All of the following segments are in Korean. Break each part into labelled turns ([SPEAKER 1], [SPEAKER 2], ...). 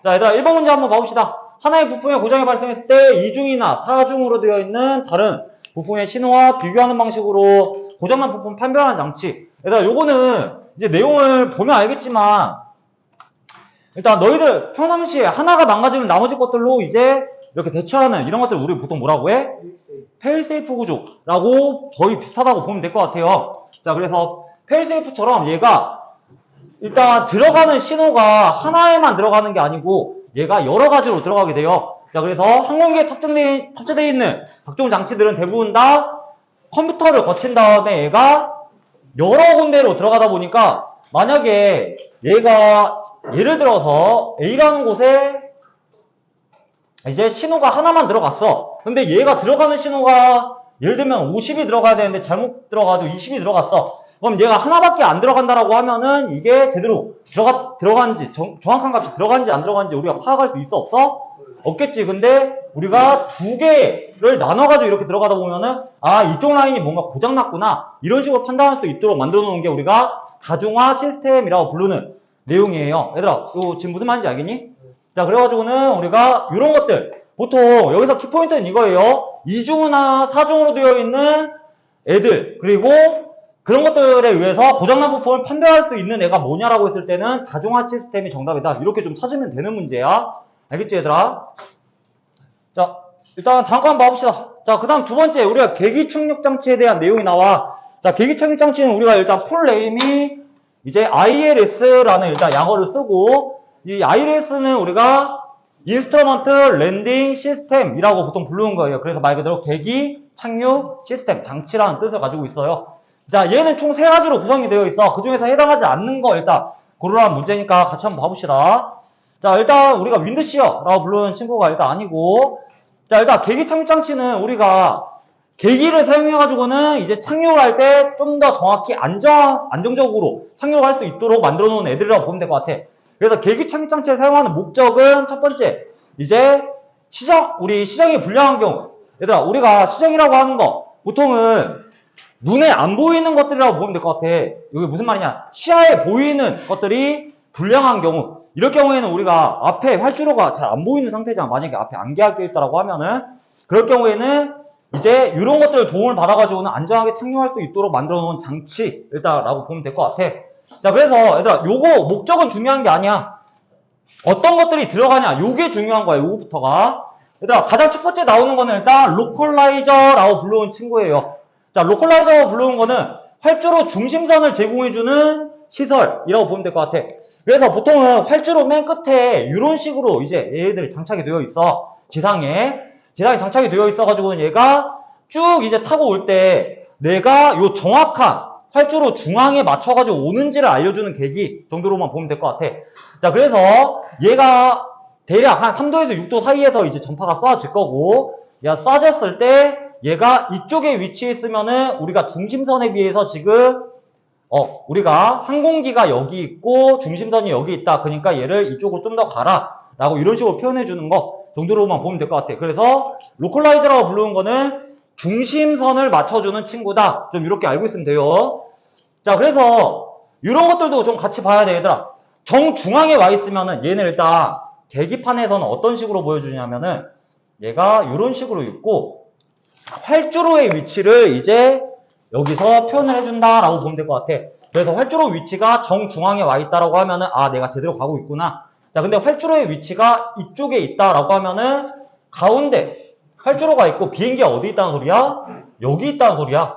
[SPEAKER 1] 자, 얘들아, 1번 문제 한번 봐봅시다. 하나의 부품의 고장이 발생했을 때 이중이나 사중으로 되어 있는 다른 부품의 신호와 비교하는 방식으로 고장난 부품 판별하는 장치. 얘들아, 요거는 이제 내용을 보면 알겠지만, 일단 너희들 평상시에 하나가 망가지면 나머지 것들로 이제 이렇게 대처하는 이런 것들 우리 보통 뭐라고 해? 페일세이프 구조라고 거의 비슷하다고 보면 될 것 같아요. 자, 그래서 페일세이프처럼 얘가 일단 들어가는 신호가 하나에만 들어가는 게 아니고 얘가 여러 가지로 들어가게 돼요. 자, 그래서 항공기에 탑재되어 있는 각종 장치들은 대부분 다 컴퓨터를 거친 다음에 얘가 여러 군데로 들어가다 보니까 만약에 얘가 예를 들어서 A라는 곳에 이제 신호가 하나만 들어갔어. 근데 얘가 들어가는 신호가 예를 들면 50이 들어가야 되는데 잘못 들어가가지고 20이 들어갔어. 그럼 얘가 하나밖에 안 들어간다라고 하면은 이게 제대로 들어간지 정확한 값이 들어간지 안 들어간지 우리가 파악할 수 있어 없어? 없겠지. 근데 우리가 두 개를 나눠가지고 이렇게 들어가다 보면은 아, 이쪽 라인이 뭔가 고장났구나 이런 식으로 판단할 수 있도록 만들어 놓은 게 우리가 다중화 시스템이라고 부르는 내용이에요. 얘들아, 이거 지금 무슨 말인지 알겠니? 자, 그래가지고는 우리가 이런 것들 보통 여기서 키포인트는 이거예요. 이중이나 사중으로 되어 있는 애들, 그리고 그런 것들에 의해서 고장난 부품을 판별할 수 있는 애가 뭐냐라고 했을 때는 다중화 시스템이 정답이다. 이렇게 좀 찾으면 되는 문제야. 알겠지, 얘들아? 자, 일단 다음 거 한번 봐봅시다. 자, 그 다음 두 번째, 우리가 계기 착륙 장치에 대한 내용이 나와. 자, 계기 착륙 장치는 우리가 일단 풀 네임이 이제 ILS라는 일단 양어를 쓰고, 이 ILS는 우리가 인스트루먼트 랜딩 시스템이라고 보통 부르는 거예요. 그래서 말 그대로 계기 착륙 시스템, 장치라는 뜻을 가지고 있어요. 자, 얘는 총 세 가지로 구성이 되어 있어. 그 중에서 해당하지 않는 거 일단 고르라는 문제니까 같이 한번 봐봅시다. 자, 일단 우리가 윈드시어라고 부르는 친구가 일단 아니고, 자, 일단 계기 착륙 장치는 우리가 계기를 사용해가지고는 이제 착륙을 할 때 좀 더 정확히 안정적으로 착륙을 할 수 있도록 만들어 놓은 애들이라고 보면 될 것 같아. 그래서 계기 착륙 장치를 사용하는 목적은 첫 번째, 이제 우리 시정이 불량한 경우. 얘들아, 우리가 시정이라고 하는 거, 보통은 눈에 안 보이는 것들이라고 보면 될 것 같아. 이게 무슨 말이냐? 시야에 보이는 것들이 불량한 경우. 이럴 경우에는 우리가 앞에 활주로가 잘 안 보이는 상태잖아. 만약에 앞에 안개가 껴있다라고 하면은, 그럴 경우에는 이제 이런 것들을 도움을 받아가지고는 안전하게 착륙할 수 있도록 만들어 놓은 장치, 일단라고 보면 될 것 같아. 자, 그래서 얘들아, 요거 목적은 중요한 게 아니야. 어떤 것들이 들어가냐, 요게 중요한 거야. 요거부터가. 얘들아, 가장 첫 번째 나오는 거는 일단 로컬라이저라고 불러온 친구예요. 자, 로컬라이저라고 불러온 거는 활주로 중심선을 제공해주는 시설이라고 보면 될 것 같아. 그래서 보통은 활주로 맨 끝에 이런 식으로 이제 얘들이 장착이 되어 있어. 지상에 장착이 되어 있어가지고는 얘가 쭉 이제 타고 올 때 내가 요 정확한 활주로 중앙에 맞춰가지고 오는지를 알려주는 계기 정도로만 보면 될 것 같아. 자, 그래서 얘가 대략 한 3도에서 6도 사이에서 이제 전파가 쏴질 거고, 얘가 쏴졌을 때 얘가 이쪽에 위치해 있으면은 우리가 중심선에 비해서 지금 우리가 항공기가 여기 있고 중심선이 여기 있다. 그러니까 얘를 이쪽으로 좀 더 가라 라고 이런 식으로 표현해 주는 거 정도로만 보면 될 것 같아. 그래서 로컬라이저라고 부르는 거는 중심선을 맞춰주는 친구다. 좀 이렇게 알고 있으면 돼요. 자, 그래서 이런 것들도 좀 같이 봐야 돼, 얘들아. 정중앙에 와 있으면은 얘는 일단 계기판에서는 어떤 식으로 보여주냐면은 얘가 이런 식으로 있고 활주로의 위치를 이제 여기서 표현을 해준다라고 보면 될 것 같아. 그래서 활주로 위치가 정중앙에 와 있다라고 하면은 아, 내가 제대로 가고 있구나. 자, 근데 활주로의 위치가 이쪽에 있다라고 하면은 가운데 활주로가 있고 비행기가 어디 있다는 소리야? 여기 있다는 소리야.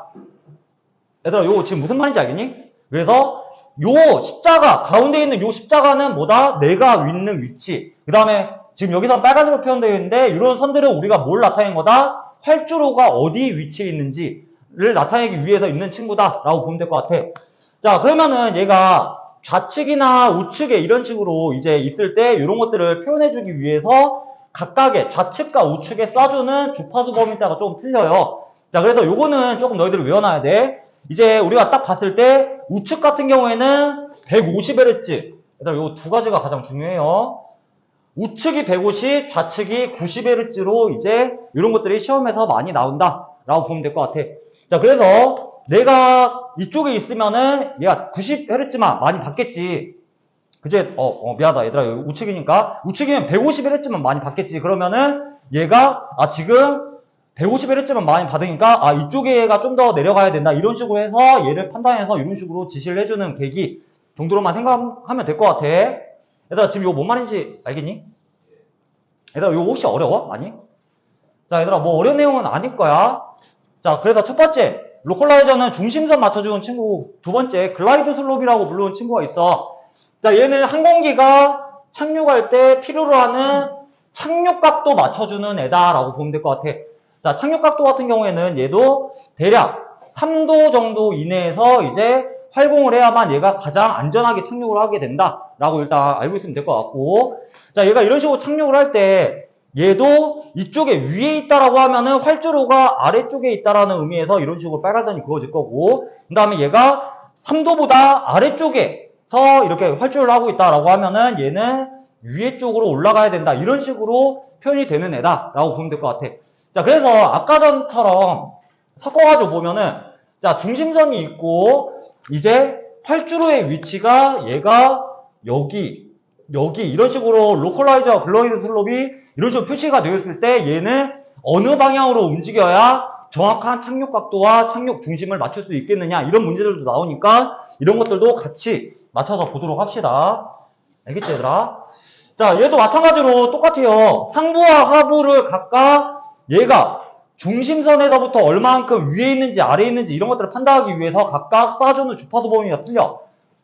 [SPEAKER 1] 얘들아, 요거 지금 무슨 말인지 알겠니? 그래서 요 십자가, 가운데 있는 요 십자가는 뭐다? 내가 있는 위치. 그 다음에 지금 여기서 빨간색으로 표현되어 있는데 이런 선들은 우리가 뭘 나타낸 거다? 활주로가 어디 위치에 있는지를 나타내기 위해서 있는 친구다라고 보면 될 것 같아. 자, 그러면은 얘가 좌측이나 우측에 이런 식으로 이제 있을 때 이런 것들을 표현해주기 위해서 각각의 좌측과 우측에 쏴주는 주파수 범위자가 조금 틀려요. 자, 그래서 요거는 조금 너희들 외워놔야 돼. 이제 우리가 딱 봤을 때 우측 같은 경우에는 150Hz. 얘들아, 요 두 가지가 가장 중요해요. 우측이 150, 좌측이 90Hz로 이제 이런 것들이 시험에서 많이 나온다라고 보면 될 것 같아. 자, 그래서 내가 이쪽에 있으면은 얘가 90Hz만 많이 받겠지. 그제, 미안하다, 얘들아. 여기 우측이니까. 우측이면 151Hz만 많이 받겠지. 그러면은, 얘가, 지금 151Hz만 많이 받으니까, 이쪽에가 좀 더 내려가야 된다. 이런 식으로 해서 얘를 판단해서 이런 식으로 지시를 해주는 계기 정도로만 생각하면 될 것 같아. 얘들아, 지금 이거 뭔 말인지 알겠니? 얘들아, 이거 혹시 어려워? 많이? 자, 얘들아, 뭐 어려운 내용은 아닐 거야. 자, 그래서 첫 번째, 로컬라이저는 중심선 맞춰주는 친구. 두 번째, 글라이드 슬롭이라고 부르는 친구가 있어. 자, 얘는 항공기가 착륙할 때 필요로 하는 착륙각도 맞춰주는 애다라고 보면 될 것 같아. 자, 착륙각도 같은 경우에는 얘도 대략 3도 정도 이내에서 이제 활공을 해야만 얘가 가장 안전하게 착륙을 하게 된다라고 일단 알고 있으면 될 것 같고. 자, 얘가 이런 식으로 착륙을 할 때 얘도 이쪽에 위에 있다라고 하면은 활주로가 아래쪽에 있다라는 의미에서 이런 식으로 빨간선이 그어질 거고, 그 다음에 얘가 3도보다 아래쪽에서 이렇게 활주로를 하고 있다라고 하면은 얘는 위에 쪽으로 올라가야 된다. 이런 식으로 표현이 되는 애다라고 보면 될 것 같아. 자, 그래서 아까 전처럼 섞어가지고 보면은, 자, 중심선이 있고, 이제 활주로의 위치가 얘가 여기 이런 식으로 로컬라이저와 글라이드 슬롭이 이런 식으로 표시가 되어 있을 때 얘는 어느 방향으로 움직여야 정확한 착륙 각도와 착륙 중심을 맞출 수 있겠느냐, 이런 문제들도 나오니까 이런 것들도 같이 맞춰서 보도록 합시다. 알겠지, 얘들아? 자, 얘도 마찬가지로 똑같아요. 상부와 하부를 각각 얘가 중심선에서부터 얼마만큼 위에 있는지 아래에 있는지 이런 것들을 판단하기 위해서 각각 쏴주는 주파수 범위가 틀려.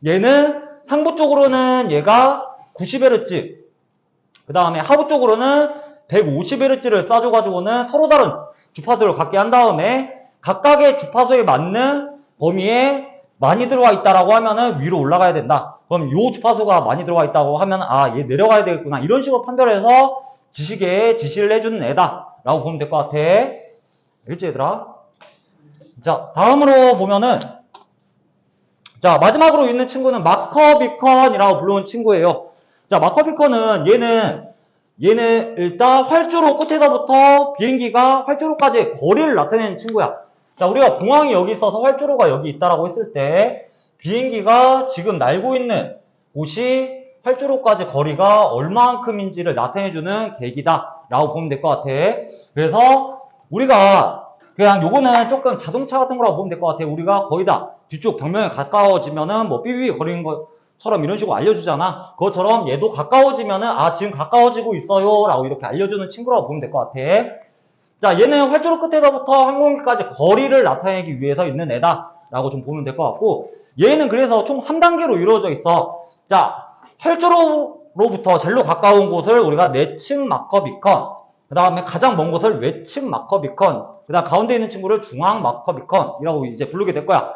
[SPEAKER 1] 얘는 상부 쪽으로는 얘가 90Hz, 그 다음에 하부 쪽으로는 150Hz를 쏴줘가지고는 서로 다른 주파수를 갖게 한 다음에 각각의 주파수에 맞는 범위에 많이 들어와 있다라고 하면은 위로 올라가야 된다. 그럼 요 주파수가 많이 들어와 있다고 하면 얘 내려가야 되겠구나. 이런 식으로 판별해서 지시계에 지시를 해주는 애다 라고 보면 될 것 같아. 알겠지, 얘들아? 자, 다음으로 보면은, 자, 마지막으로 있는 친구는 마커 비컨이라고 부르는 친구예요. 자, 마커 비컨은 얘는 일단 활주로 끝에서부터 비행기가 활주로까지의 거리를 나타내는 친구야. 자, 우리가 공항이 여기 있어서 활주로가 여기 있다라고 했을 때 비행기가 지금 날고 있는 곳이 활주로까지 거리가 얼마만큼인지를 나타내주는 계기다 라고 보면 될 것 같아. 그래서 우리가 그냥 요거는 조금 자동차 같은 거라고 보면 될 것 같아. 우리가 거의 다 뒤쪽 벽면에 가까워지면은 뭐 삐삐 거리는 것처럼 이런 식으로 알려주잖아. 그것처럼 얘도 가까워지면은 지금 가까워지고 있어요 라고 이렇게 알려주는 친구라고 보면 될 것 같아. 자, 얘는 활주로 끝에서부터 항공기까지 거리를 나타내기 위해서 있는 애다 라고 좀 보면 될 것 같고, 얘는 그래서 총 3단계로 이루어져 있어. 자, 활주로로부터 제일로 가까운 곳을 우리가 내측 마커 비컨, 그 다음에 가장 먼 곳을 외측 마커 비컨, 그 다음 가운데 있는 친구를 중앙 마커 비컨이라고 이제 부르게 될 거야.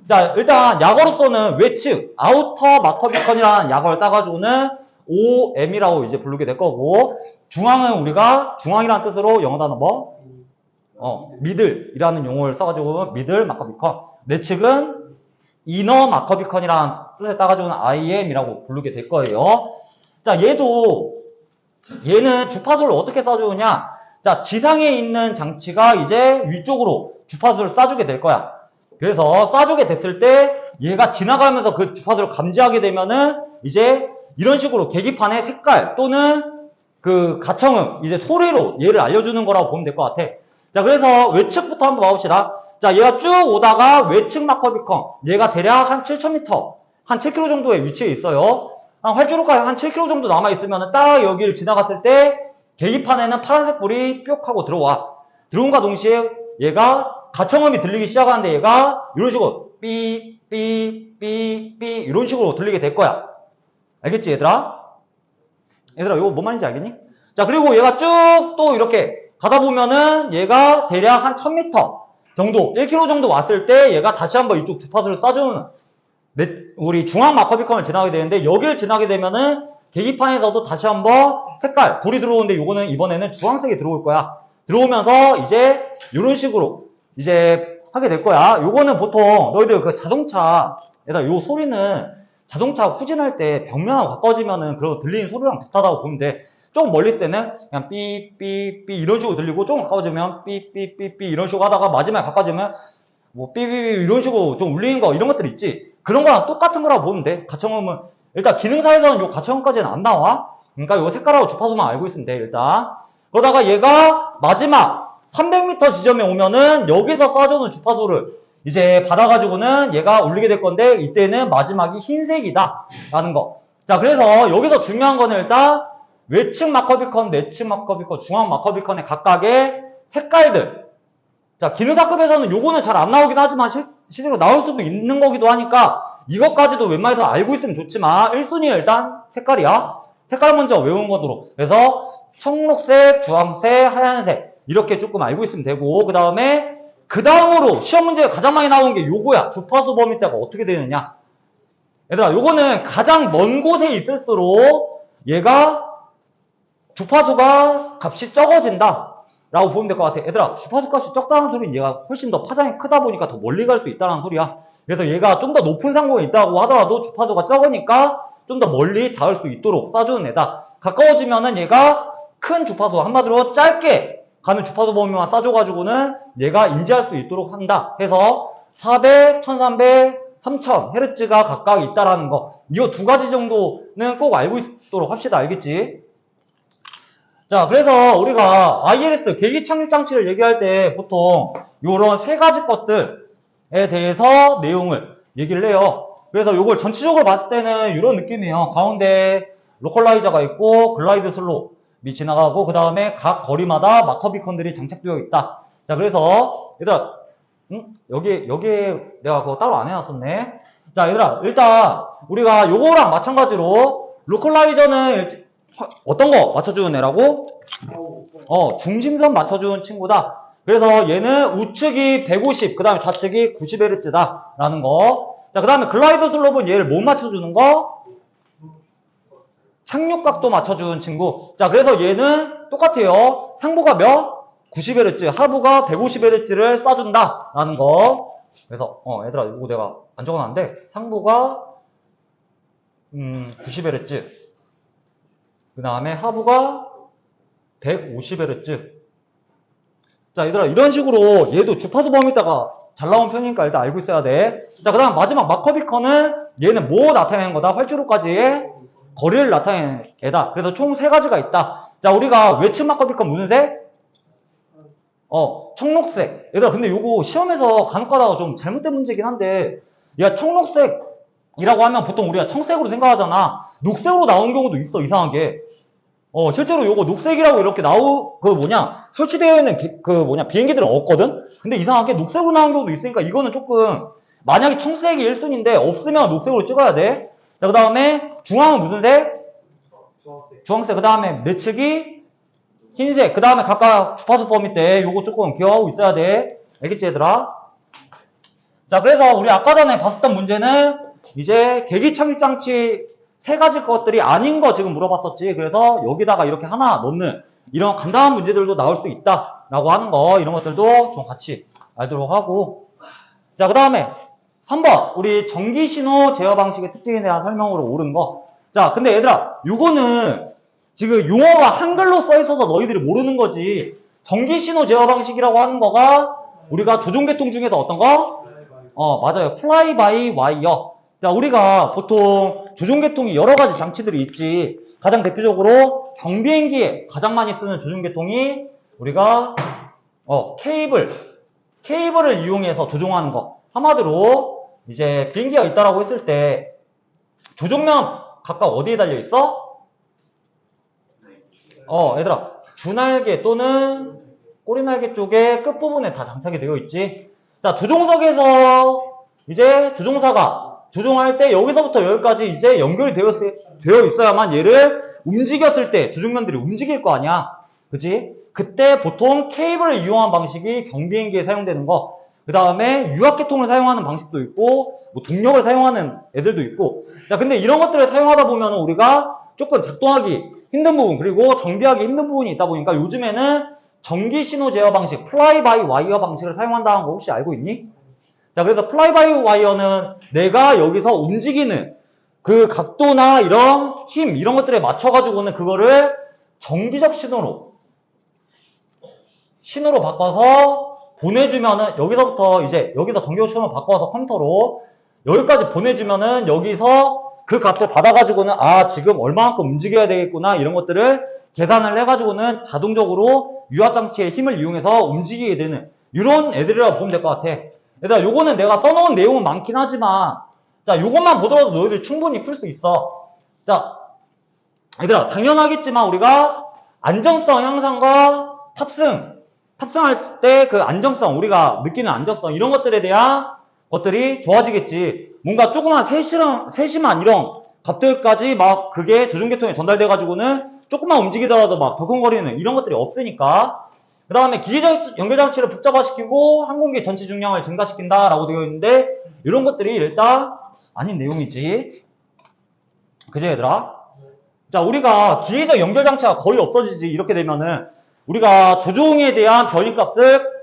[SPEAKER 1] 자, 일단 약어로서는 외측, 아우터 마커 비컨이라는 약어를 따가지고는 OM이라고 이제 부르게 될 거고, 중앙은 우리가 중앙이라는 뜻으로 영어 단어 미들이라는 용어를 써가지고 미들 마커 비컨, 내측은 이너 마커 비컨이라는 뜻을 따가지고는 IM이라고 부르게 될 거예요. 자, 얘는 주파수를 어떻게 쏴주느냐? 자, 지상에 있는 장치가 이제 위쪽으로 주파수를 쏴주게 될 거야. 그래서 쏴주게 됐을 때 얘가 지나가면서 그 주파수를 감지하게 되면은 이제 이런 식으로 계기판의 색깔 또는 그 가청음, 이제 소리로 얘를 알려주는 거라고 보면 될 것 같아. 자, 그래서 외측부터 한번 봐봅시다. 자, 얘가 쭉 오다가 외측 마커 비컨, 얘가 대략 한 7,000m, 한 7km 정도의 위치에 있어요. 활주로까지 한 7km 정도 남아있으면 딱 여기를 지나갔을 때 계기판에는 파란색 불이 뿅 하고 들어와. 들어온과 동시에 얘가 가청음이 들리기 시작하는데 얘가 이런 식으로 삐 이런 식으로 들리게 될 거야. 알겠지, 얘들아? 얘들아, 이거 뭔 말인지 알겠니? 자, 그리고 얘가 쭉 또 이렇게 가다 보면은 얘가 대략 한 1000m 정도, 1km 정도 왔을 때 얘가 다시 한번 이쪽 주파수를 쏴주는 우리 중앙 마커 비컨을 지나게 되는데, 여기를 지나게 되면은 계기판에서도 다시 한번 색깔 불이 들어오는데 요거는 이번에는 주황색이 들어올 거야. 들어오면서 이제 이런 식으로 이제 하게 될 거야. 요거는 보통 너희들 그 자동차에다 요 소리는 자동차 후진할 때 벽면하고 가까워지면은 그런 들리는 소리랑 비슷하다고 보면 돼. 조금 멀리 있을 때는 그냥 삐삐삐 이런 식으로 들리고, 조금 가까워지면 삐삐삐삐 이런 식으로 하다가 마지막에 가까워지면 뭐 삐삐삐 이런 식으로 좀 울리는 거, 이런 것들 있지. 그런 거랑 똑같은 거라고 보면 돼. 가청음은 일단 기능사에서는 요 가처분까지는 안 나와. 그러니까 요 색깔하고 주파수만 알고 있으면 돼, 일단. 그러다가 얘가 마지막 300m 지점에 오면은 여기서 쏴주는 주파수를 이제 받아가지고는 얘가 울리게 될 건데, 이때는 마지막이 흰색이다 라는 거. 자, 그래서 여기서 중요한 거는 일단 외측 마커비컨, 내측 마커비컨, 중앙 마커비컨의 각각의 색깔들. 자, 기능사급에서는 요거는 잘 안 나오긴 하지만 실제로 나올 수도 있는 거기도 하니까 이것까지도 웬만해서 알고 있으면 좋지만 1순위는 일단 색깔이야. 색깔 먼저 외운 거도록. 그래서 청록색, 주황색, 하얀색 이렇게 조금 알고 있으면 되고, 그 다음으로 시험 문제에 가장 많이 나오는 게 요거야. 주파수 범위대가 어떻게 되느냐. 얘들아, 요거는 가장 먼 곳에 있을수록 얘가 주파수가 값이 적어진다 라고 보면 될 것 같아. 얘들아, 주파수 값이 적다는 소리는 얘가 훨씬 더 파장이 크다 보니까 더 멀리 갈 수 있다는 소리야. 그래서 얘가 좀 더 높은 상공에 있다고 하더라도 주파수가 적으니까 좀 더 멀리 닿을 수 있도록 쏴주는 애다. 가까워지면은 얘가 큰 주파수, 한마디로 짧게 가는 주파수 범위만 쏴줘가지고는 얘가 인지할 수 있도록 한다 해서 400, 1300, 3000Hz가 각각 있다라는 거. 이 두 가지 정도는 꼭 알고 있도록 합시다. 알겠지? 자, 그래서 우리가 ILS, 계기착륙장치를 얘기할 때 보통 요런 세 가지 것들에 대해서 내용을 얘기를 해요. 그래서 요걸 전체적으로 봤을 때는 이런 느낌이에요. 가운데 로컬라이저가 있고 글라이드 슬롭이 지나가고, 그 다음에 각 거리마다 마커 비컨들이 장착되어 있다. 자, 그래서 얘들아, 여기에 내가 그거 따로 안 해놨었네. 자, 얘들아, 일단 우리가 요거랑 마찬가지로 로컬라이저는 어떤 거 맞춰주는 애라고? 중심선 맞춰주는 친구다. 그래서 얘는 우측이 150, 그 다음에 좌측이 90Hz다 라는 거. 자, 그 다음에 글라이더 슬롭은 얘를 못 맞춰주는 거? 착륙각도 맞춰주는 친구. 자, 그래서 얘는 똑같아요. 상부가 몇? 90Hz, 하부가 150Hz를 쏴준다 라는 거. 그래서 얘들아, 이거 내가 안 적어놨는데 상부가 90Hz, 그 다음에 하부가 150Hz. 자, 얘들아, 이런 식으로 얘도 주파수 범위다가 잘 나온 편이니까 일단 알고 있어야 돼. 자, 그 다음 마지막 마커비컨은 얘는 뭐 나타내는 거다? 활주로까지의 거리를 나타내는 애다. 그래서 총 세 가지가 있다. 자, 우리가 외측 마커비컨 무슨 색? 청록색. 얘들아, 근데 요거 시험에서 간혹 가다가 좀 잘못된 문제긴 한데, 야, 청록색이라고 하면 보통 우리가 청색으로 생각하잖아. 녹색으로 나온 경우도 있어, 이상하게. 실제로 요거 녹색이라고 이렇게 설치되어 있는 비행기들은 없거든? 근데 이상하게 녹색으로 나온 경우도 있으니까 이거는 조금, 만약에 청색이 1순위인데 없으면 녹색으로 찍어야 돼. 자, 그 다음에 중앙은 무슨 색? 주황색. 그 다음에 내측이 흰색. 그 다음에 각각 주파수 범위 때 요거 조금 기억하고 있어야 돼. 알겠지, 얘들아? 자, 그래서 우리 아까 전에 봤었던 문제는 이제 계기착륙장치 세 가지 것들이 아닌 거 지금 물어봤었지. 그래서 여기다가 이렇게 하나 넣는 이런 간단한 문제들도 나올 수 있다라고 하는 거, 이런 것들도 좀 같이 알도록 하고. 자, 그 다음에 3번 우리 전기신호 제어 방식의 특징에 대한 설명으로 옳은 거. 자, 근데 얘들아, 요거는 지금 용어가 한글로 써 있어서 너희들이 모르는 거지. 전기신호 제어 방식이라고 하는 거가 우리가 조종계통 중에서 어떤 거? 맞아요. 플라이 바이 와이어. 자, 우리가 보통 조종계통이 여러 가지 장치들이 있지. 가장 대표적으로 경비행기에 가장 많이 쓰는 조종계통이 우리가 케이블을 이용해서 조종하는 거. 한마디로 이제 비행기가 있다라고 했을 때 조종면 각각 어디에 달려 있어? 얘들아, 주날개 또는 꼬리날개 쪽에 끝부분에 다 장착이 되어 있지. 자, 조종석에서 이제 조종사가 조종할 때 여기서부터 여기까지 이제 연결이 되어 있어야만 얘를 움직였을 때 조종면들이 움직일 거 아니야. 그치? 그때 보통 케이블을 이용한 방식이 경비행기에 사용되는 거. 그 다음에 유압계통을 사용하는 방식도 있고, 뭐 동력을 사용하는 애들도 있고. 자, 근데 이런 것들을 사용하다 보면 우리가 조금 작동하기 힘든 부분, 그리고 정비하기 힘든 부분이 있다 보니까 요즘에는 전기신호 제어 방식, 플라이 바이 와이어 방식을 사용한다는 거 혹시 알고 있니? 자, 그래서 플라이 바이 와이어는 내가 여기서 움직이는 그 각도나 이런 힘, 이런 것들에 맞춰가지고는 그거를 정기적 신호로 바꿔서 보내주면은, 여기서 정기적 신호로 바꿔서 컴퓨터로 여기까지 보내주면은 여기서 그 값을 받아가지고는 아 지금 얼마만큼 움직여야 되겠구나 이런 것들을 계산을 해가지고는 자동적으로 유압장치의 힘을 이용해서 움직이게 되는 이런 애들이라고 보면 될 것 같아. 얘들아 요거는 내가 써놓은 내용은 많긴 하지만 자 요것만 보더라도 너희들 충분히 풀 수 있어. 자 얘들아 당연하겠지만 우리가 안정성 향상과 탑승할 때 그 안정성 우리가 느끼는 안정성 이런 것들에 대한 것들이 좋아지겠지. 뭔가 조그만 세심한 이런 값들까지 막 그게 조종계통에 전달돼가지고는 조금만 움직이더라도 막 덜컹거리는 이런 것들이 없으니까. 그 다음에 기계적 연결장치를 복잡화시키고 항공기 전체 중량을 증가시킨다 라고 되어 있는데 이런 것들이 일단 아닌 내용이지. 그지 얘들아? 자 우리가 기계적 연결장치가 거의 없어지지. 이렇게 되면은 우리가 조종에 대한 변이값을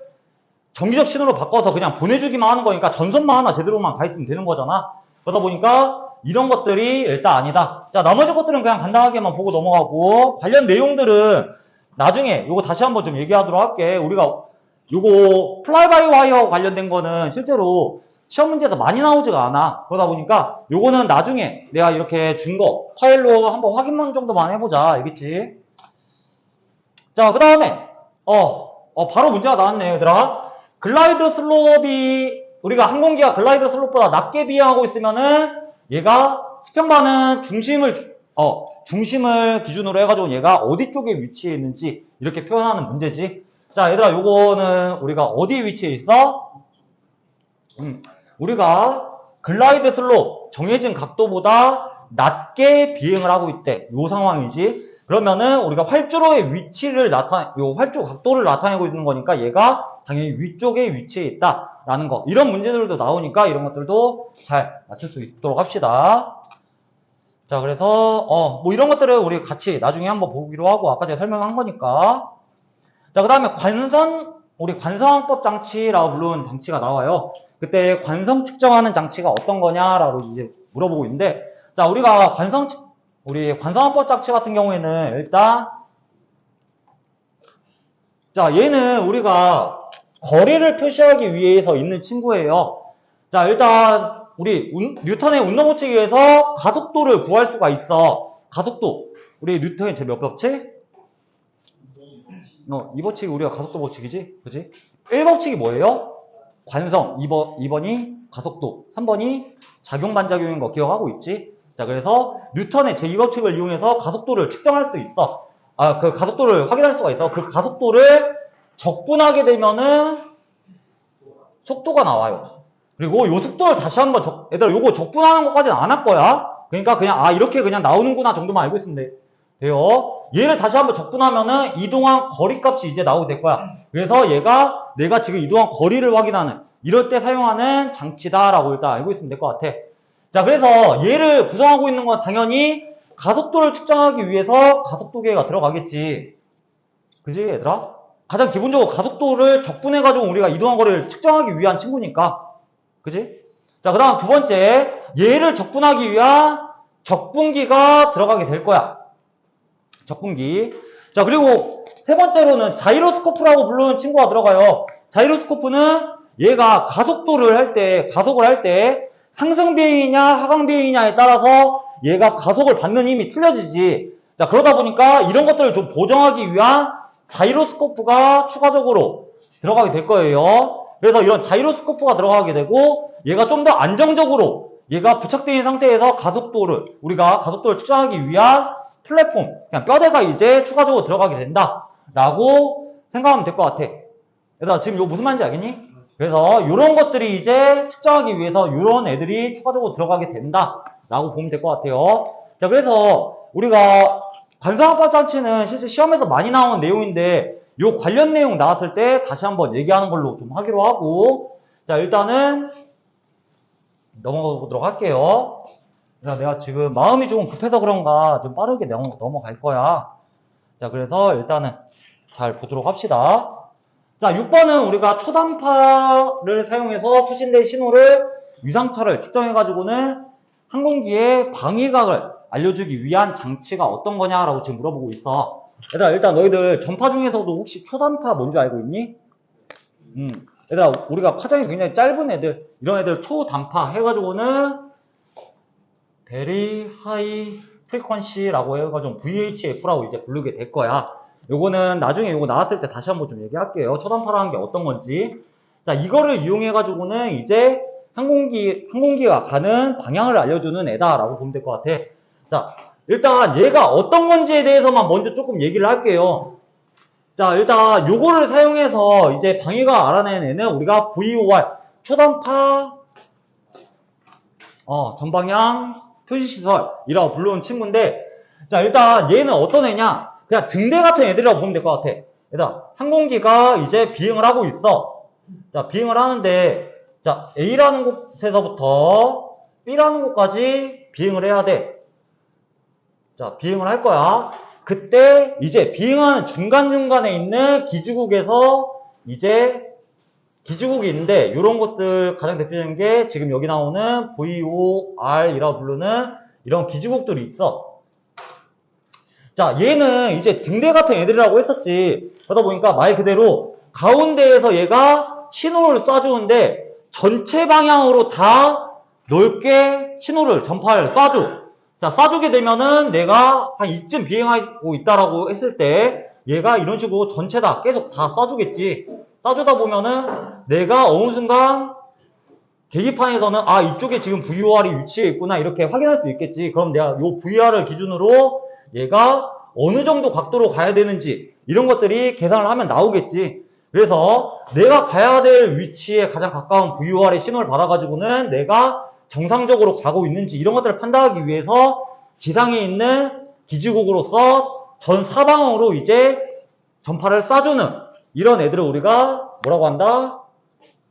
[SPEAKER 1] 정기적 신호로 바꿔서 그냥 보내주기만 하는 거니까 전선만 하나 제대로만 가 있으면 되는 거잖아. 그러다 보니까 이런 것들이 일단 아니다. 자 나머지 것들은 그냥 간단하게만 보고 넘어가고 관련 내용들은 나중에 요거 다시 한번 좀 얘기하도록 할게. 우리가 요거 플라이 바이 와이어 관련된 거는 실제로 시험 문제에서 많이 나오지가 않아. 그러다 보니까 요거는 나중에 내가 이렇게 준 거 파일로 한번 확인 정도만 해보자. 알겠지? 자 그 다음에 바로 문제가 나왔네 얘들아. 글라이드 슬롭이 우리가 항공기가 글라이드 슬롭보다 낮게 비행하고 있으면은 얘가 수평반은 중심을 기준으로 해가지고 얘가 어디 쪽에 위치해 있는지 이렇게 표현하는 문제지. 자 얘들아 요거는 우리가 어디에 위치해 있어? 우리가 글라이드 슬롭 정해진 각도보다 낮게 비행을 하고 있대. 요 상황이지. 그러면은 우리가 활주로의 위치를 요 활주 각도를 나타내고 있는 거니까 얘가 당연히 위쪽에 위치해 있다라는 거. 이런 문제들도 나오니까 이런 것들도 잘 맞출 수 있도록 합시다. 자, 그래서 뭐 이런 것들을 우리 같이 나중에 한번 보기로 하고 아까 제가 설명한 거니까. 자, 그다음에 우리 관성항법 장치라고 부르는 장치가 나와요. 그때 관성 측정하는 장치가 어떤 거냐라고 이제 물어보고 있는데, 자, 우리가 우리 관성항법 장치 같은 경우에는 일단 자, 얘는 우리가 거리를 표시하기 위해서 있는 친구예요. 자, 일단 우리 뉴턴의 운동법칙에서 가속도를 구할 수가 있어. 가속도. 우리 뉴턴의 제 몇 법칙? 이 법칙이 우리가 가속도 법칙이지? 그치? 1법칙이 뭐예요? 관성. 2번이 가속도. 3번이 작용반작용인 거 기억하고 있지? 자, 그래서 뉴턴의 제2법칙을 이용해서 가속도를 측정할 수 있어. 그 가속도를 확인할 수가 있어. 그 가속도를 적분하게 되면은 속도가 나와요. 그리고 요 속도를 다시 한번 얘들아 요거 적분하는 것까지는 안 할 거야. 그러니까 그냥 이렇게 그냥 나오는구나 정도만 알고 있으면 돼요. 얘를 다시 한번 적분하면은 이동한 거리값이 이제 나오게 될 거야. 그래서 얘가 내가 지금 이동한 거리를 확인하는 이럴 때 사용하는 장치다라고 일단 알고 있으면 될 것 같아. 자, 그래서 얘를 구성하고 있는 건 당연히 가속도를 측정하기 위해서 가속도계가 들어가겠지. 그지 얘들아? 가장 기본적으로 가속도를 적분해가지고 우리가 이동한 거리를 측정하기 위한 친구니까. 그지? 자, 그 다음 두 번째. 얘를 적분하기 위한 적분기가 들어가게 될 거야. 적분기. 자, 그리고 세 번째로는 자이로스코프라고 부르는 친구가 들어가요. 자이로스코프는 얘가 가속을 할 때 상승 비행이냐 하강 비행이냐에 따라서 얘가 가속을 받는 힘이 틀려지지. 자, 그러다 보니까 이런 것들을 좀 보정하기 위한 자이로스코프가 추가적으로 들어가게 될 거예요. 그래서 이런 자이로스코프가 들어가게 되고 얘가 좀 더 안정적으로 얘가 부착되어 있는 상태에서 우리가 가속도를 측정하기 위한 플랫폼, 그냥 뼈대가 이제 추가적으로 들어가게 된다라고 생각하면 될 것 같아. 얘들아 지금 이거 무슨 말인지 알겠니? 그래서 이런 것들이 이제 측정하기 위해서 이런 애들이 추가적으로 들어가게 된다라고 보면 될 것 같아요. 자, 그래서 우리가 관성항법 장치는 실제 시험에서 많이 나오는 내용인데 요 관련 내용 나왔을 때 다시 한번 얘기하는 걸로 좀 하기로 하고, 자, 일단은 넘어가 보도록 할게요. 내가 지금 마음이 조금 급해서 그런가 좀 빠르게 넘어갈 거야. 자, 그래서 일단은 잘 보도록 합시다. 자, 6번은 우리가 초단파를 사용해서 수신된 신호를 위상차를 측정해가지고는 항공기의 방위각을 알려주기 위한 장치가 어떤 거냐라고 지금 물어보고 있어. 얘들아, 일단 너희들 전파 중에서도 혹시 초단파 뭔지 알고 있니? 얘들아, 우리가 파장이 굉장히 짧은 애들, 이런 애들 초단파 해가지고는 very high frequency라고 해가지고 VHF라고 이제 부르게 될 거야. 요거는 나중에 요거 나왔을 때 다시 한번 좀 얘기할게요. 초단파라는 게 어떤 건지. 자, 이거를 이용해가지고는 이제 항공기가 가는 방향을 알려주는 애다라고 보면 될 것 같아. 자, 일단 얘가 어떤 건지에 대해서만 먼저 조금 얘기를 할게요. 자, 일단 요거를 사용해서 이제 방위가 알아낸 애는 우리가 VOR, 초단파 전방향 표시시설이라고 부르는 친구인데, 자, 일단 얘는 어떤 애냐? 그냥 등대 같은 애들이라고 보면 될 것 같아. 일단 항공기가 이제 비행을 하고 있어. 자, 비행을 하는데, 자, A라는 곳에서부터 B라는 곳까지 비행을 해야 돼. 자, 비행을 할 거야. 그때 이제 비행하는 중간중간에 있는 기지국에서 이제 기지국이 있는데, 이런 것들 가장 대표적인 게 지금 여기 나오는 VOR이라고 부르는 이런 기지국들이 있어. 자, 얘는 이제 등대 같은 애들이라고 했었지. 그러다 보니까 말 그대로 가운데에서 얘가 신호를 쏴주는데 전체 방향으로 다 넓게 신호를, 전파를 쏴줘. 자, 쏴주게 되면은 내가 한 이쯤 비행하고 있다라고 했을 때 얘가 이런 식으로 전체 다 계속 다 쏴주겠지. 쏴주다 보면은 내가 어느 순간 계기판에서는 아, 이쪽에 지금 VOR이 위치해 있구나 이렇게 확인할 수 있겠지. 그럼 내가 요 VOR을 기준으로 얘가 어느 정도 각도로 가야 되는지 이런 것들이 계산을 하면 나오겠지. 그래서 내가 가야 될 위치에 가장 가까운 VOR의 신호를 받아가지고는 내가 정상적으로 가고 있는지 이런 것들을 판단하기 위해서 지상에 있는 기지국으로서 전 사방으로 이제 전파를 쏴주는 이런 애들을 우리가 뭐라고 한다?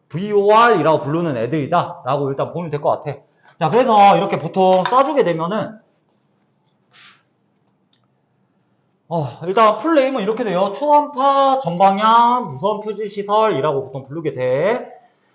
[SPEAKER 1] VOR이라고 부르는 애들이다 라고 일단 보면 될 것 같아. 자, 그래서 이렇게 보통 쏴주게 되면은 일단 풀네임은 이렇게 돼요. 초단파 전방향 무선 표지 시설이라고 보통 부르게 돼.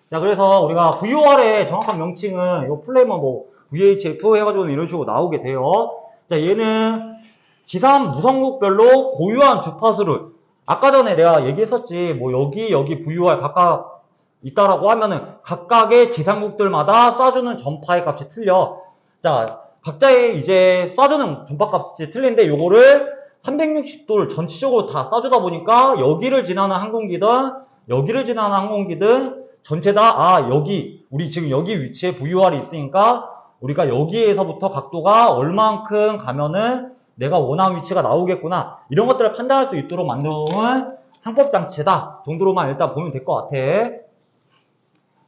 [SPEAKER 1] 자, 그래서 우리가 VOR의 정확한 명칭은 이 풀네임은 뭐 VHF 해가지고는 이런 식으로 나오게 돼요. 자, 얘는 지상 무선국별로 고유한 주파수를 아까 전에 내가 얘기했었지. 뭐 여기 VOR 각각 있다라고 하면은 각각의 지상국들마다 쏴주는 전파의 값이 틀려. 자, 각자의 이제 쏴주는 전파 값이 틀린데 요거를 360도를 전체적으로 다 쏴주다 보니까 여기를 지나는 항공기든 여기를 지나는 항공기든 전체 다 여기 우리 지금 여기 위치에 VOR이 있으니까 우리가 여기에서부터 각도가 얼만큼 가면은 내가 원하는 위치가 나오겠구나 이런 것들을 판단할 수 있도록 만들어놓은 항법장치다 정도로만 일단 보면 될 것 같아.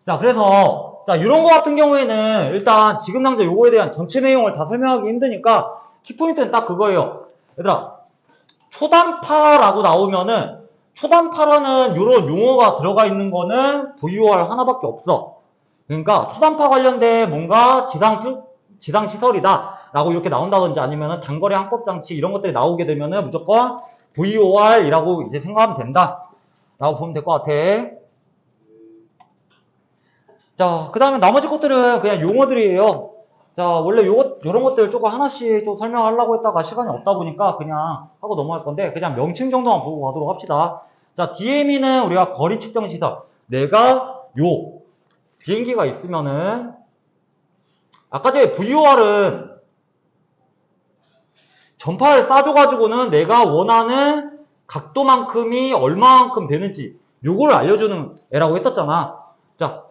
[SPEAKER 1] 자, 그래서 자, 이런 거 같은 경우에는 일단 지금 당장 요거에 대한 전체 내용을 다 설명하기 힘드니까 키포인트는 딱 그거예요. 얘들아, 초단파라고 나오면은 초단파라는 이런 용어가 들어가 있는 거는 VOR 하나밖에 없어. 그러니까 초단파 관련된 뭔가 지상 시설이다 라고 이렇게 나온다든지 아니면은 단거리 항법 장치 이런 것들이 나오게 되면은 무조건 VOR이라고 이제 생각하면 된다 라고 보면 될 것 같아. 자, 그 다음에 나머지 것들은 그냥 용어들이에요. 자, 원래 요런 것들 조금 하나씩 좀 설명하려고 했다가 시간이 없다 보니까 그냥 하고 넘어갈 건데, 그냥 명칭 정도만 보고 가도록 합시다. 자, DME는 우리가 거리 측정 시설. 내가 비행기가 있으면은, 아까 전에 VOR은 전파를 쏴줘가지고는 내가 원하는 각도만큼이 얼마만큼 되는지, 요거를 알려주는 애라고 했었잖아. 자,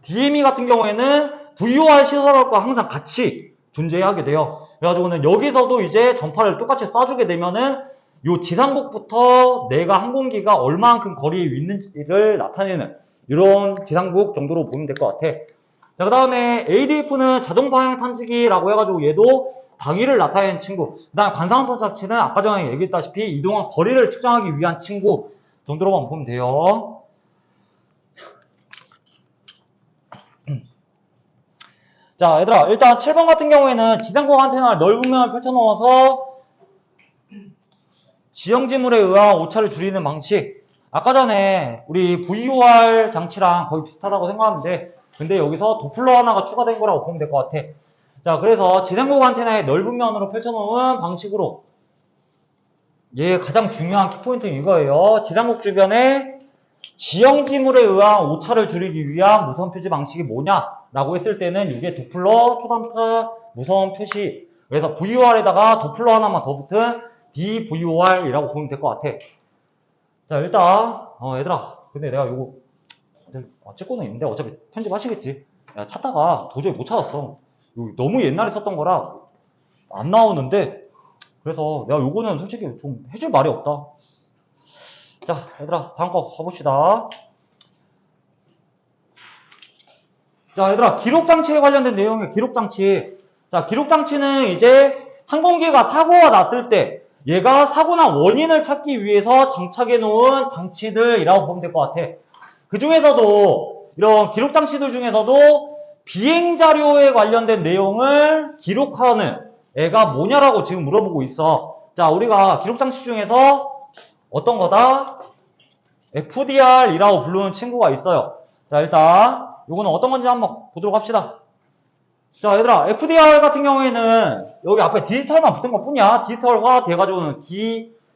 [SPEAKER 1] DME 같은 경우에는 VOR 시설과 항상 같이 존재하게 돼요. 그래가지고는 여기서도 이제 전파를 똑같이 쏴주게 되면은 요 지상국부터 내가 항공기가 얼마만큼 거리에 있는지를 나타내는 이런 지상국 정도로 보면 될 것 같아. 자, 그 다음에 ADF는 자동 방향 탐지기라고 해가지고 얘도 방위를 나타내는 친구. 그 다음에 관상항법 장치는 아까 전에 얘기했다시피 이동한 거리를 측정하기 위한 친구 정도로만 보면 돼요. 자, 얘들아, 일단 7번 같은 경우에는 지상국 안테나를 넓은 면을 펼쳐놓아서 지형지물에 의한 오차를 줄이는 방식. 아까 전에 우리 VOR 장치랑 거의 비슷하다고 생각하는데, 근데 여기서 도플러 하나가 추가된 거라고 보면 될 것 같아. 자, 그래서 지상국 안테나의 넓은 면으로 펼쳐놓은 방식으로 얘 가장 중요한 키포인트는 이거예요. 지상국 주변에 지형지물에 의한 오차를 줄이기 위한 무선 표시 방식이 뭐냐라고 했을 때는 이게 도플러 초단타 무선 표시. 그래서 VOR에다가 도플러 하나만 더 붙은 DVOR이라고 보면 될 것 같아. 자, 일단 얘들아, 근데 내가 요거 찍고는 있는데 어차피 편집하시겠지. 야, 찾다가 도저히 못 찾았어. 너무 옛날에 썼던 거라 안 나오는데, 그래서 내가 요거는 솔직히 좀 해줄 말이 없다. 자, 얘들아, 다음 거 가봅시다. 자, 얘들아, 기록장치에 관련된 내용이에요. 기록장치. 자, 기록장치는 이제 항공기가 사고가 났을 때 얘가 사고 난 원인을 찾기 위해서 장착해 놓은 장치들이라고 보면 될 것 같아. 그 중에서도 이런 기록장치들 중에서도 비행자료에 관련된 내용을 기록하는 애가 뭐냐라고 지금 물어보고 있어. 자, 우리가 기록장치 중에서 어떤 거다? FDR이라고 부르는 친구가 있어요. 자, 일단 요거는 어떤 건지 한번 보도록 합시다. 자, 얘들아, FDR 같은 경우에는 여기 앞에 디지털만 붙은 것 뿐이야. 디지털과 돼가지고는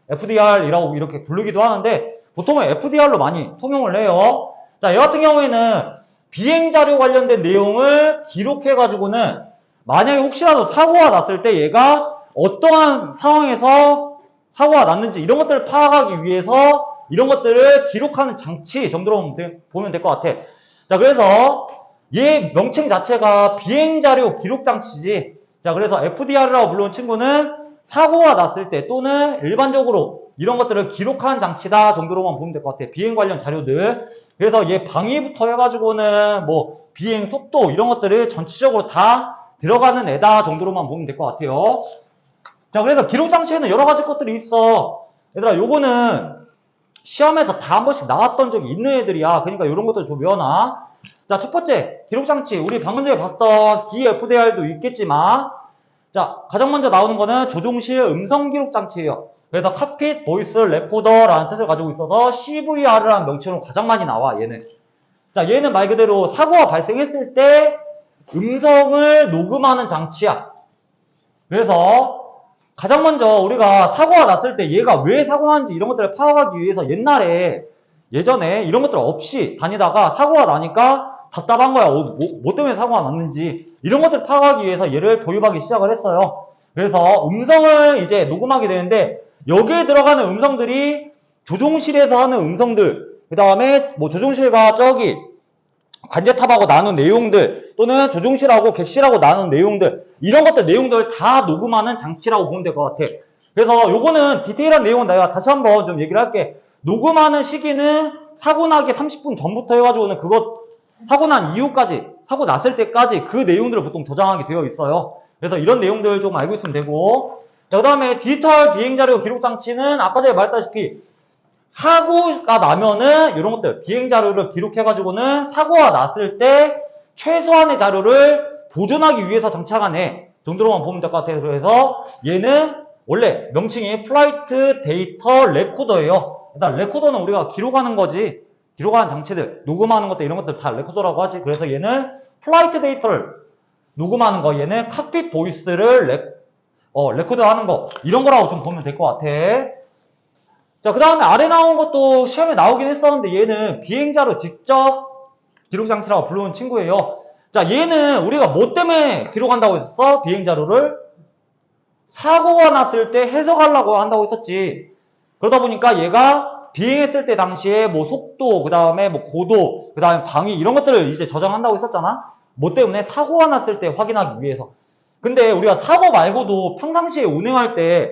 [SPEAKER 1] FDR이라고 이렇게 부르기도 하는데 보통은 FDR로 많이 통용을 해요. 자, 얘 같은 경우에는 비행자료 관련된 내용을 기록해가지고는 만약에 혹시라도 사고가 났을 때 얘가 어떠한 상황에서 사고가 났는지 이런 것들을 파악하기 위해서 이런 것들을 기록하는 장치 정도로 보면 될 것 같아. 자, 그래서 얘 명칭 자체가 비행자료 기록장치지. 자, 그래서 FDR이라고 부르는 친구는 사고가 났을 때 또는 일반적으로 이런 것들을 기록하는 장치다 정도로만 보면 될 것 같아. 비행 관련 자료들. 그래서 얘 방위부터 해가지고는 뭐 비행 속도 이런 것들을 전체적으로 다 들어가는 애다 정도로만 보면 될 것 같아요. 자, 그래서 기록장치에는 여러 가지 것들이 있어. 얘들아, 요거는 시험에서 다 한 번씩 나왔던 적이 있는 애들이야. 그러니까 이런 것들 좀 외워놔. 자, 첫 번째 기록장치, 우리 방금 전에 봤던 DFDR도 있겠지만, 자, 가장 먼저 나오는 거는 조종실 음성 기록장치예요. 그래서 칵핏 보이스 레코더라는 뜻을 가지고 있어서 CVR이라는 명칭으로 가장 많이 나와. 얘는. 자, 얘는 말 그대로 사고가 발생했을 때 음성을 녹음하는 장치야. 그래서 가장 먼저 우리가 사고가 났을 때 얘가 왜 사고 났는지 이런 것들을 파악하기 위해서 예전에 이런 것들 없이 다니다가 사고가 나니까 답답한 거야. 뭐 때문에 사고가 났는지 이런 것들을 파악하기 위해서 얘를 도입하기 시작을 했어요. 그래서 음성을 이제 녹음하게 되는데 여기에 들어가는 음성들이 조종실에서 하는 음성들, 그 다음에 뭐 조종실과 저기 관제탑하고 나눈 내용들, 또는 조종실하고 객실하고 나눈 내용들, 이런 것들 내용들을 다 녹음하는 장치라고 보면 될 것 같아. 그래서 요거는 디테일한 내용은 내가 다시 한번 좀 얘기를 할게. 녹음하는 시기는 사고 나기 30분 전부터 해가지고는 그것 사고 난 이후까지, 사고 났을 때까지 그 내용들을 보통 저장하게 되어 있어요. 그래서 이런 내용들을 좀 알고 있으면 되고, 그 다음에 디지털 비행자료 기록장치는 아까 전에 말했다시피 사고가 나면은 이런 것들 비행자료를 기록해가지고는 사고가 났을 때 최소한의 자료를 보존하기 위해서 장착한 애 정도로만 보면 될 것 같아요. 그래서 얘는 원래 명칭이 플라이트 데이터 레코더예요. 일단 레코더는 우리가 기록하는 거지, 기록하는 장치들, 녹음하는 것들 이런 것들 다 레코더라고 하지. 그래서 얘는 플라이트 데이터를 녹음하는 거, 얘는 칵핏 보이스를 레코더 하는 거, 이런 거라고 좀 보면 될 것 같아. 자, 그 다음에 아래 나온 것도 시험에 나오긴 했었는데 얘는 비행자료 직접 기록장치라고 부르는 친구예요. 자, 얘는 우리가 뭐 때문에 기록한다고 했었어? 비행자료를 사고가 났을 때 해석하려고 한다고 했었지. 그러다 보니까 얘가 비행했을 때 당시에 뭐 속도, 그 다음에 뭐 고도, 그 다음에 방위 이런 것들을 이제 저장한다고 했었잖아. 뭐 때문에? 사고가 났을 때 확인하기 위해서. 근데 우리가 사고 말고도 평상시에 운행할 때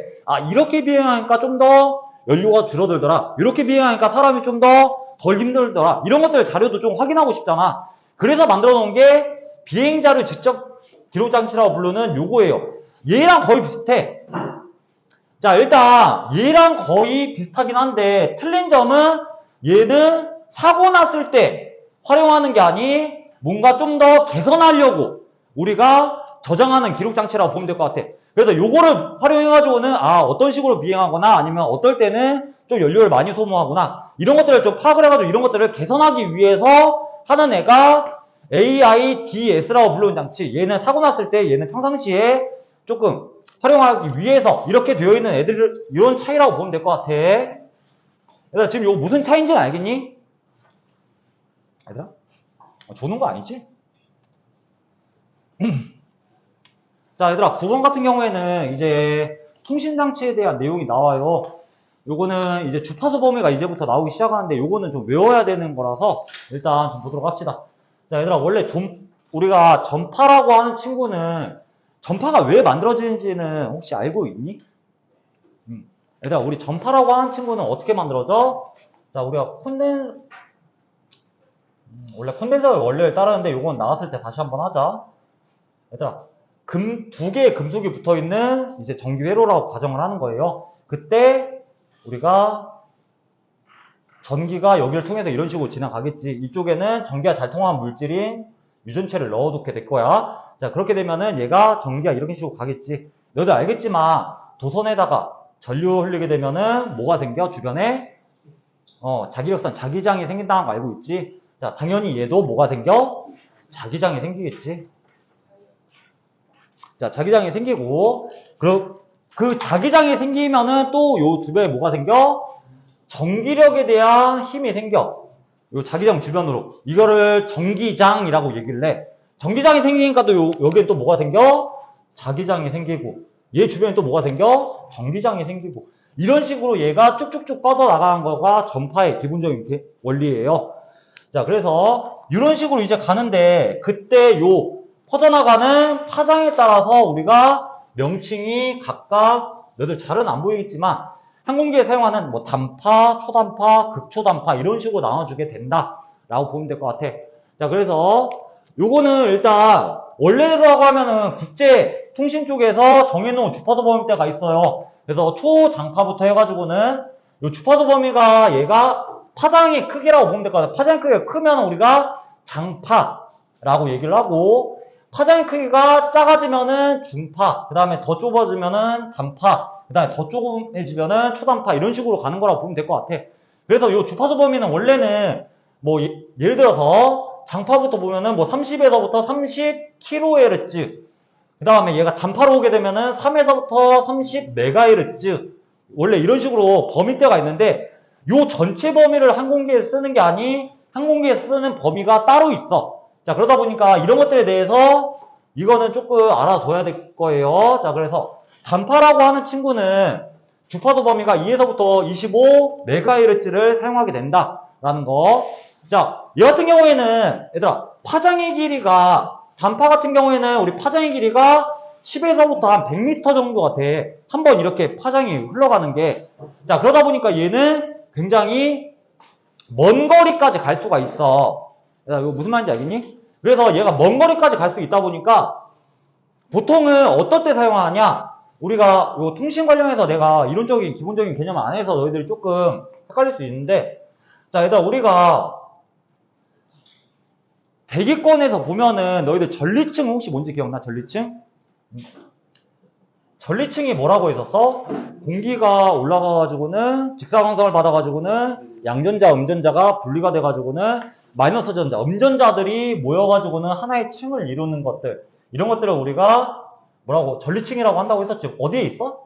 [SPEAKER 1] 이렇게 비행하니까 좀 더 연료가 줄어들더라, 이렇게 비행하니까 사람이 좀 더 덜 힘들더라, 이런 것들 자료도 좀 확인하고 싶잖아. 그래서 만들어 놓은 게 비행자료 직접 기록장치라고 부르는 요거예요. 얘랑 거의 비슷해. 자, 일단 얘랑 거의 비슷하긴 한데 틀린 점은 얘는 사고 났을 때 활용하는 게 아니 뭔가 좀 더 개선하려고 우리가 저장하는 기록장치라고 보면 될 것 같아. 그래서 요거를 활용해가지고는 어떤 식으로 비행하거나 아니면 어떨 때는 좀 연료를 많이 소모하거나 이런 것들을 좀 파악을 해가지고 이런 것들을 개선하기 위해서 하는 애가 AIDS라고 부르는 장치. 얘는 사고 났을 때 얘는 평상시에 조금 활용하기 위해서 이렇게 되어 있는 애들, 이런 차이라고 보면 될 것 같아. 그래서 지금 이거 무슨 차이인지는 알겠니? 얘들아? 조는 거 아니지? 자, 얘들아, 9번 같은 경우에는 이제 통신장치에 대한 내용이 나와요. 요거는 이제 주파수 범위가 이제부터 나오기 시작하는데 요거는 좀 외워야 되는 거라서 일단 좀 보도록 합시다. 자, 얘들아, 원래 우리가 전파라고 하는 친구는 전파가 왜 만들어지는지는 혹시 알고 있니? 얘들아, 우리 전파라고 하는 친구는 어떻게 만들어져? 자, 우리가 원래 콘덴서의 원리를 따르는데 요건 나왔을 때 다시 한번 하자. 얘들아, 두 개의 금속이 붙어 있는 이제 전기 회로라고 가정을 하는 거예요. 그때 우리가 전기가 여기를 통해서 이런 식으로 지나가겠지. 이쪽에는 전기가 잘 통하는 물질인 유전체를 넣어놓게 될 거야. 자, 그렇게 되면은 얘가 전기가 이런 식으로 가겠지. 너도 알겠지만 도선에다가 전류 흘리게 되면은 뭐가 생겨? 주변에 자기력선, 자기장이 생긴다는 거 알고 있지? 자, 당연히 얘도 뭐가 생겨? 자기장이 생기겠지. 자, 자기장이 생기고, 그 자기장이 생기면은 또 요 주변에 뭐가 생겨? 전기력에 대한 힘이 생겨. 요 자기장 주변으로. 이거를 전기장이라고 얘기를 해. 전기장이 생기니까 또 여기에 또 뭐가 생겨? 자기장이 생기고. 얘 주변에 또 뭐가 생겨? 전기장이 생기고. 이런 식으로 얘가 쭉쭉쭉 뻗어나가는 거가 전파의 기본적인 원리예요. 자, 그래서 이런 식으로 이제 가는데 그때 요 퍼져나가는 파장에 따라서 우리가 명칭이 각각 너희들 잘은 안 보이겠지만 항공기에 사용하는 뭐 단파, 초단파, 극초단파 이런 식으로 나눠주게 된다라고 보면 될 것 같아. 자, 그래서 요거는 일단 원래라고 하면은 국제통신 쪽에서 정해놓은 주파수 범위대가 있어요. 그래서 초장파부터 해가지고는 요 주파수 범위가 얘가 파장의 크기라고 보면 될 것 같아요. 파장의 크기가 크면 우리가 장파라고 얘기를 하고 파장의 크기가 작아지면은 중파, 그 다음에 더 좁아지면은 단파, 그 다음에 더 조금해지면은 초단파 이런 식으로 가는 거라고 보면 될 것 같아. 그래서 이 주파수 범위는 원래는 뭐 예를 들어서 장파부터 보면은 뭐 30에서부터 30kHz, 그 다음에 얘가 단파로 오게 되면은 3에서부터 30MHz 원래 이런 식으로 범위대가 있는데 요 전체 범위를 항공기에 쓰는 게 아니 항공기에 쓰는 범위가 따로 있어. 자, 그러다 보니까 이런 것들에 대해서 이거는 조금 알아둬야 될 거예요. 자, 그래서 단파라고 하는 친구는 주파수 범위가 2에서부터 25MHz를 사용하게 된다라는 거. 자, 얘 같은 경우에는 얘들아 파장의 길이가 단파 같은 경우에는 우리 파장의 길이가 10에서부터 한 100m 정도가 돼. 한번 이렇게 파장이 흘러가는 게. 자, 그러다 보니까 얘는 굉장히 먼 거리까지 갈 수가 있어. 야, 이거 무슨 말인지 알겠니? 그래서 얘가 먼 거리까지 갈 수 있다 보니까 보통은 어떨 때 사용하냐? 우리가 요 통신 관련해서 내가 이론적인 기본적인 개념을 안 해서 너희들이 조금 헷갈릴 수 있는데, 자, 얘들아 우리가 대기권에서 보면은 너희들 전리층 혹시 뭔지 기억나? 전리층? 전리층이 뭐라고 했었어? 공기가 올라가가지고는 직사광선을 받아가지고는 양전자, 음전자가 분리가 돼가지고는 마이너스 전자, 음전자들이 모여가지고는 하나의 층을 이루는 것들, 이런 것들을 우리가 뭐라고 전리층이라고 한다고 했었지. 어디에 있어?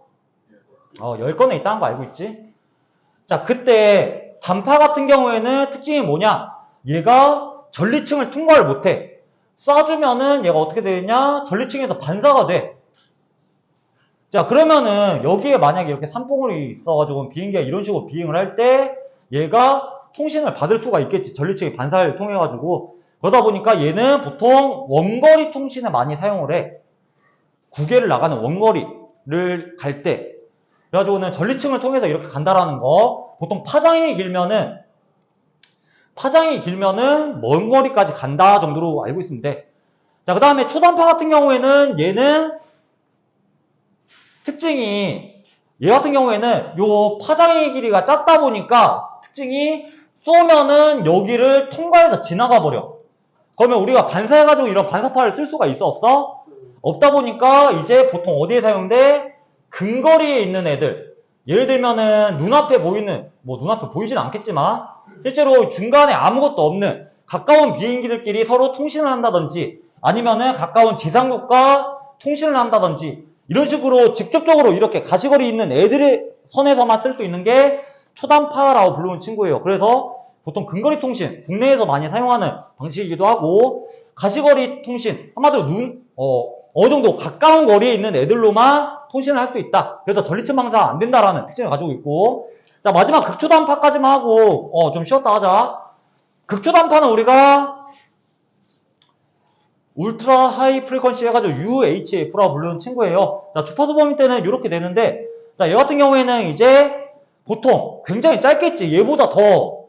[SPEAKER 1] 10건에 있다는 거 알고 있지? 자, 그때 단파 같은 경우에는 특징이 뭐냐? 얘가 전리층을 통과를 못해. 쏴주면은 얘가 어떻게 되냐? 전리층에서 반사가 돼. 자, 그러면은 여기에 만약에 이렇게 산봉우리 있어가지고 비행기가 이런 식으로 비행을 할 때 얘가 통신을 받을 수가 있겠지. 전리층의 반사를 통해가지고. 그러다 보니까 얘는 보통 원거리 통신을 많이 사용을 해. 국외를 나가는 원거리를 갈 때. 그래가지고는 전리층을 통해서 이렇게 간다라는 거. 보통 파장이 길면은 먼 거리까지 간다 정도로 알고 있으면 돼. 자, 그 다음에 초단파 같은 경우에는 얘는 특징이 얘 같은 경우에는 요 파장의 길이가 작다 보니까 특징이 쏘면은 여기를 통과해서 지나가 버려. 그러면 우리가 반사해가지고 이런 반사파를 쓸 수가 있어? 없어? 없다 보니까 이제 보통 어디에 사용돼? 근거리에 있는 애들. 예를 들면은 눈앞에 보이는, 뭐 눈앞에 보이진 않겠지만 실제로 중간에 아무것도 없는 가까운 비행기들끼리 서로 통신을 한다든지 아니면은 가까운 지상국과 통신을 한다든지 이런 식으로 직접적으로 이렇게 가시거리 있는 애들의 선에서만 쓸 수 있는 게 초단파라고 부르는 친구예요. 그래서 보통 근거리 통신, 국내에서 많이 사용하는 방식이기도 하고, 가시거리 통신, 한마디로 어느 정도 가까운 거리에 있는 애들로만 통신을 할 수 있다. 그래서 전리층 방사 안 된다라는 특징을 가지고 있고, 자, 마지막 극초단파까지만 하고, 좀 쉬었다 하자. 극초단파는 우리가 울트라 하이 프리퀀시 해가지고 UHF라고 부르는 친구예요. 자, 주파수 범위 때는 이렇게 되는데, 자, 얘 같은 경우에는 이제 보통 굉장히 짧겠지. 얘보다 더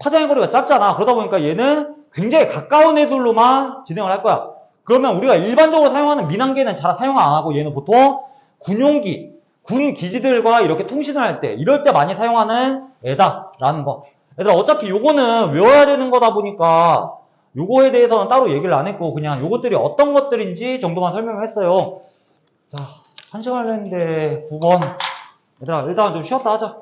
[SPEAKER 1] 파장의 거리가 짧잖아. 그러다 보니까 얘는 굉장히 가까운 애들로만 진행을 할 거야. 그러면 우리가 일반적으로 사용하는 민항계는 잘 사용 안 하고 얘는 보통 군용기, 군 기지들과 이렇게 통신을 할 때, 이럴 때 많이 사용하는 애다라는 거. 얘들아, 어차피 요거는 외워야 되는 거다 보니까 요거에 대해서는 따로 얘기를 안 했고 그냥 요것들이 어떤 것들인지 정도만 설명을 했어요. 자, 1시간을 했는데 9번. 얘들아, 일단 좀 쉬었다 하자.